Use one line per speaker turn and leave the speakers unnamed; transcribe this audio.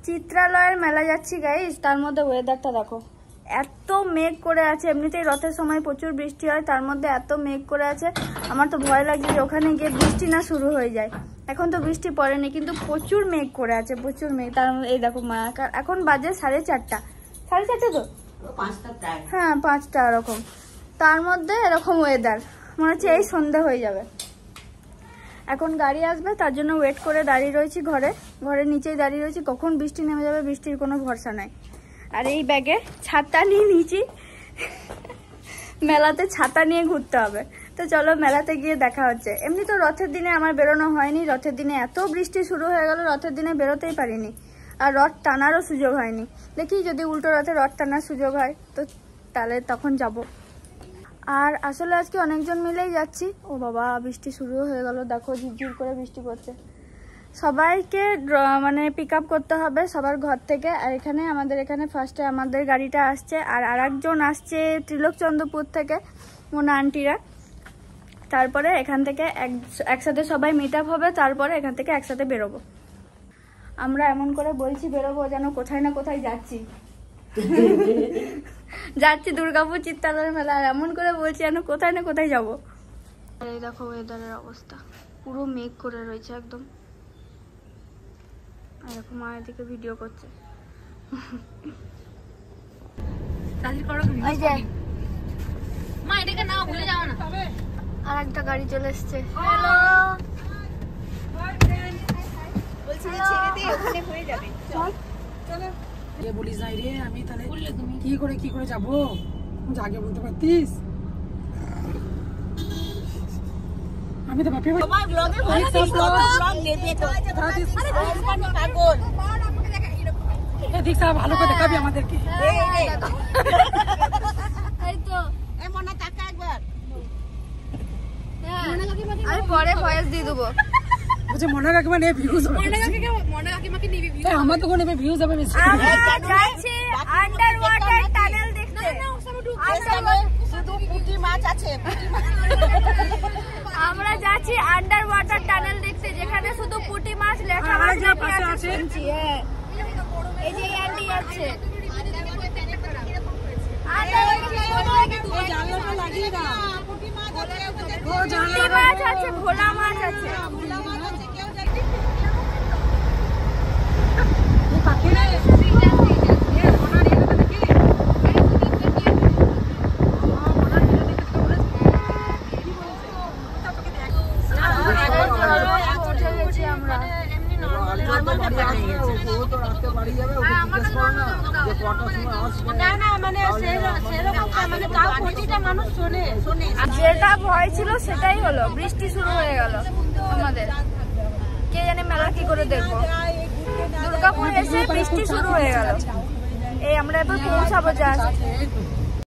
চিত্রালয়ের মেলা যাচ্ছি গাইস, তার মধ্যে ওয়েদারটা দেখো, এত মেঘ করে আছে। এমনিতেই রথের সময় প্রচুর বৃষ্টি হয়, তার মধ্যে এত মেঘ করে আছে। আমার তো ভয় লাগছে যে ওখানে গিয়ে বৃষ্টি না শুরু হয়ে যায়। এখন তো বৃষ্টি পড়েনি, কিন্তু প্রচুর মেঘ করে আছে, প্রচুর মেঘ। তার এই দেখো মা, এখন বাজে 4:30, 4:30 তো, হ্যাঁ 5টা এরকম। তার মধ্যে এরকম ওয়েদার, মনে হচ্ছে এই সন্ধ্যা হয়ে যাবে। এখন গাড়ি আসবে, তার জন্য ওয়েট করে দাঁড়িয়ে রয়েছি ঘরের নিচেই দাঁড়িয়ে রয়েছি। কখন বৃষ্টি নেমে যাবে, বৃষ্টির কোনো ভরসা নাই। আর এই ব্যাগে ছাতা নিয়ে নিয়েছি, মেলাতে ছাতা নিয়ে ঘুরতে হবে। তো চলো মেলাতে গিয়ে দেখা হচ্ছে। এমনি তো রথের দিনে আমার বেরোনো হয়নি, রথের দিনে এত বৃষ্টি শুরু হয়ে গেল, রথের দিনে বেরোতেই পারিনি। আর রথ টানারও সুযোগ হয়নি। দেখি যদি উল্টো রথে রথ টানার সুযোগ হয় তো তাহলে তখন যাব। আর আসলে আজকে অনেকজন মিলেই যাচ্ছি। ও বাবা, বৃষ্টি শুরু হয়ে গেল, দেখো ঝিরঝির করে বৃষ্টি পড়ছে। সবাইকে মানে পিক আপ করতে হবে সবার ঘর থেকে। আর এখানে আমাদের এখানে ফার্স্টে আমাদের গাড়িটা আসছে, আর আরেকজন আসছে ত্রিলোকচন্দ্রপুর থেকে, মোনা আন্টিরা। তারপরে এখান থেকে একসাথে সবাই মিট আপ হবে, তারপরে এখান থেকে একসাথে বেরোবো। আমরা এমন করে বলছি বেরোবো যেন কোথায় না কোথায় যাচ্ছি। যাচ্ছি দুর্গাপুর চিত্রালয়ের মেলা, আর এমন করে বলছি যেন কোথায় না কোথায় যাবো। এই দেখো ওয়েদারের অবস্থা, পুরো মেঘ করে রয়েছে একদম। এরকম মায়ের দিকে ভিডিও করছে। আর একটা গাড়ি চলে এসছে।
বলিস নাই রে, আমি তাহলে কি করে যাবো, আগে বলতে পারতিস। আমি তো বাপে ভালো করে দেখাবি আমাদেরকে।
আমি পরে ভয়েস দিয়ে দেবো।
মনে কাকিমা নেই ভিউজ, আমার তো কোনো ভিউজ হবে বেশি।
আন্ডার ওয়াটার টানেল দেখতে, আমরা যাচ্ছি আন্ডার ওয়াটার টানেল দেখতে, যেখানে শুধু পুঁটি মাছ লেখা আছে। এই যে আন্টি যাচ্ছে, পুঁটি মাছ আছে, ভোলা মাছ আছে। যেটা ভয় ছিল সেটাই হলো, বৃষ্টি শুরু হয়ে গেল আমাদের। কে জানে মেলা কি করে দেখবো। দুর্গাপুর এসে বৃষ্টি শুরু হয়ে গেল। এই আমরা এবার পৌঁছাবো, জাস্ট